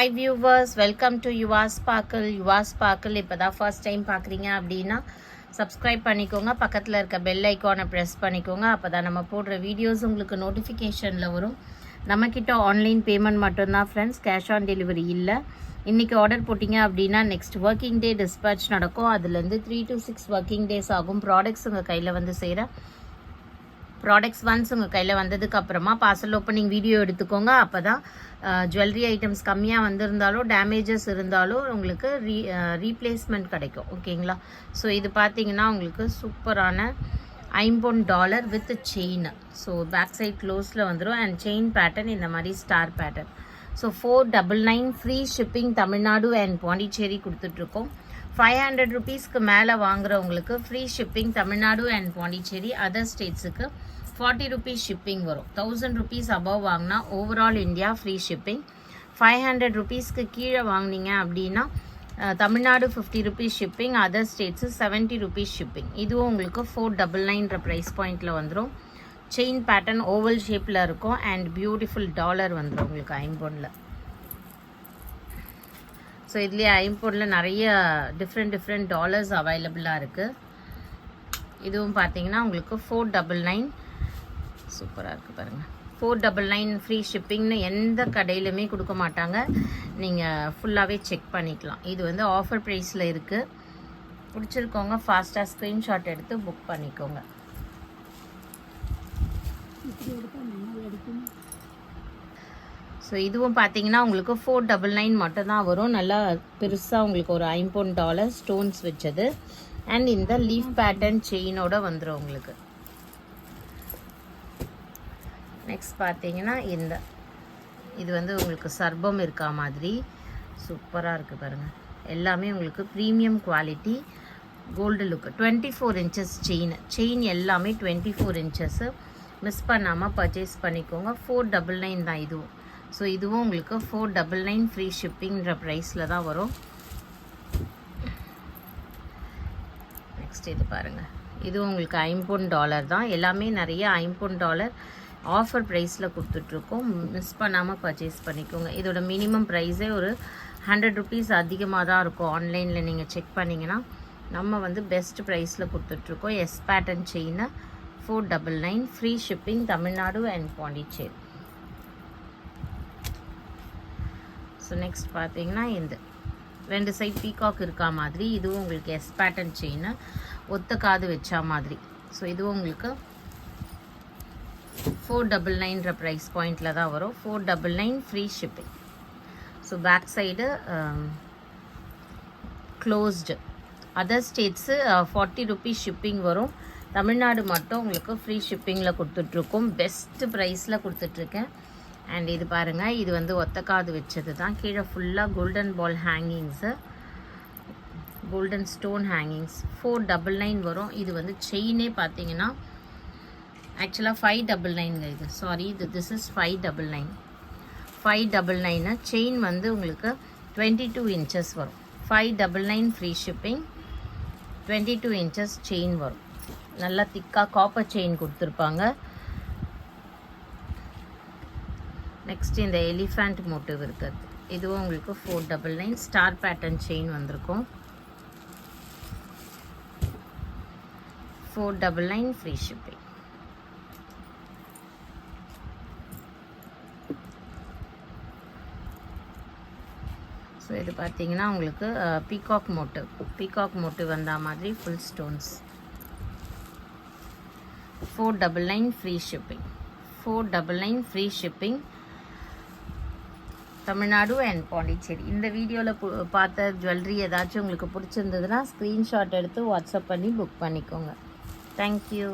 Hi viewers, welcome to Yuva Sparkle. Yuva Sparkle இப்போ தான் first time பார்க்குறீங்க அப்படின்னா சப்ஸ்கிரைப் பண்ணிக்கோங்க, பக்கத்தில் இருக்க பெல் ஐக்கானை ப்ரெஸ் பண்ணிக்கோங்க. அப்போ தான் நம்ம போடுற வீடியோஸ் உங்களுக்கு நோட்டிஃபிகேஷனில் வரும். நம்மக்கிட்ட ஆன்லைன் பேமெண்ட் மட்டும்தான் ஃப்ரெண்ட்ஸ், கேஷ் ஆன் டெலிவரி இல்லை. இன்றைக்கி ஆர்டர் போட்டிங்க அப்படின்னா நெக்ஸ்ட் ஒர்க்கிங் டே டிஸ்பேச் நடக்கும். அதுலேருந்து 3 to 6 ஒர்க்கிங் டேஸ் ஆகும் ப்ராடக்ட்ஸ் உங்கள் கையில் வந்து சேர. ப்ராடக்ட்ஸ் ஒன்ஸ் உங்கள் கையில் வந்ததுக்கு அப்புறமா பார்சல் ஓப்பனிங் வீடியோ எடுத்துக்கோங்க. அப்போ தான் ஜுவல்லரி ஐட்டம்ஸ் கம்மியாக வந்திருந்தாலும் டேமேஜஸ் இருந்தாலும் உங்களுக்கு ரீப்ளேஸ்மெண்ட் கிடைக்கும். ஓகேங்களா? ஸோ இது பார்த்தீங்கன்னா உங்களுக்கு சூப்பரான $50 with chain. So back side க்ளோஸில் வந்துடும் அண்ட் செயின் பேட்டர்ன் இந்த மாதிரி star pattern. So 499 free shipping Tamil Nadu and Pondicherry கொடுத்துட்ருக்கோம். 500 ருபீஸ்க்கு மேலே வாங்குறவங்களுக்கு free shipping Tamil Nadu and Pondicherry. Other ஸ்டேட்ஸுக்கு 40 ருபீஸ் ஷிப்பிங் வரும். 1000 ருபீஸ் அபவ் வாங்கினா ஓவரால் இந்தியா ஃப்ரீ ஷிப்பிங். 500 ருபீஸ்க்கு கீழே வாங்கினீங்க அப்படின்னா Tamil Nadu 50 rupees shipping, other states 70 rupees shipping. இதுவும் உங்களுக்கு 499 ப்ரைஸ் பாயிண்டில் வந்துடும். செயின் பேட்டர்ன் ஓவல் ஷேப்பில் இருக்கும் அண்ட் பியூட்டிஃபுல் டாலர் வந்துடும் உங்களுக்கு ஐம்பொன்னில். ஸோ இதுலேயே ஐம்பொன்னில் நிறைய டிஃப்ரெண்ட் டாலர்ஸ் அவைலபிளாக இருக்குது. இதுவும் பார்த்தீங்கன்னா உங்களுக்கு 499 சூப்பராக இருக்குது பாருங்கள். 499 ஃப்ரீ ஷிப்பிங்னு எந்த கடையிலுமே கொடுக்க மாட்டாங்க. நீங்கள் ஃபுல்லாகவே செக் பண்ணிக்கலாம். இது வந்து ஆஃபர் ப்ரைஸில் இருக்குது. பிடிச்சிருக்கோங்க ஃபாஸ்ட்டாக ஸ்க்ரீன்ஷாட் எடுத்து புக் பண்ணிக்கோங்க. ஸோ இதுவும் பார்த்தீங்கன்னா உங்களுக்கு 499 மட்டும் தான் வரும். நல்லா பெருசாக உங்களுக்கு ஒரு $50 ஸ்டோன்ஸ் வச்சது அண்ட் இந்த லீஃப் பேட்டர்ன் செயினோட வந்துடும் உங்களுக்கு. நெக்ஸ்ட் பார்த்தீங்கன்னா இது வந்து உங்களுக்கு சர்பம் இருக்கா மாதிரி சூப்பராக இருக்குது பாருங்கள். எல்லாமே உங்களுக்கு premium quality gold look. 24 inches chain எல்லாமே 24 இன்ச்சஸ்ஸு. மிஸ் பண்ணாமல் பர்ச்சேஸ் பண்ணிக்கோங்க. 499 தான் இதுவும். ஸோ இதுவும் உங்களுக்கு 499 ஃப்ரீ ஷிப்பிங்கிற ப்ரைஸில் தான் வரும். நெக்ஸ்ட் இது பாருங்கள். இதுவும் உங்களுக்கு $50 தான். எல்லாமே நிறைய $50 ஆஃபர் ப்ரைஸில் கொடுத்துட்ருக்கோம். மிஸ் பண்ணாமல் பர்ச்சேஸ் பண்ணிக்கோங்க. இதோட மினிமம் ப்ரைஸே ஒரு 100 ருபீஸ் அதிகமாக தான் இருக்கும். ஆன்லைனில் நீங்கள் செக் பண்ணிங்கன்னா நம்ம வந்து பெஸ்ட் ப்ரைஸில் கொடுத்துட்ருக்கோம். எஸ் பேட்டர்ன் செயினை 499 free shipping Tamil Nadu and Pondicherry. So next பார்த்தீங்கன்னா இந்த 2 சைட் பீகாக் இருக்கா மாதிரி இதுவும் உங்களுக்கு எஸ் பேட்டர்ன் செயினை ஒத்த காது வச்சா மாதிரி. ஸோ இதுவும் உங்களுக்கு 499 ப்ரைஸ் பாயிண்டில் தான் வரும். 499 free shipping. So back side closed. Other states 40 rupees shipping வரும். தமிழ்நாடு மட்டும் உங்களுக்கு ஃப்ரீ ஷிப்பிங்கில் கொடுத்துட்ருக்கோம். பெஸ்ட்டு ப்ரைஸில் கொடுத்துட்ருக்கேன். அண்ட் இது பாருங்கள், இது வந்து ஒத்தக்காது வச்சது தான். கீழே ஃபுல்லாக golden ball hangings, golden stone hangings. 499 வரும். இது வந்து செயினே பார்த்தீங்கன்னா ஆக்சுவலாக 599 இது. Sorry, this is 599. 599 செயின் வந்து உங்களுக்கு 22 இன்ச்சஸ் வரும். 599 ஃப்ரீ ஷிப்பிங். 22 இன்ச்சஸ் செயின் வரும். நல்லா திக்காக காப்பர் செயின் கொடுத்துருப்பாங்க. நெக்ஸ்ட் இந்த எலிஃபண்ட் மோட்டிவ் இருக்குது. இதுவும் உங்களுக்கு 499 ஸ்டார் பேட்டர்ன் செயின் வந்திருக்கும். 499 ஃப்ரீ ஷிப்பிங். ஸோ இது பார்த்தீங்கன்னா உங்களுக்கு பீகாக் மோட்டிவ் வந்த மாதிரி full stones. 499 free shipping. 499 free shipping Tamil Nadu and Pondicherry. இந்த வீடியோவில் பார்த்த ஜுவல்லரி ஏதாச்சும் உங்களுக்கு பிடிச்சிருந்ததுன்னா ஸ்க்ரீன்ஷாட் எடுத்து வாட்ஸ்அப் பண்ணி புக் பண்ணிக்கோங்க. தேங்க்யூ.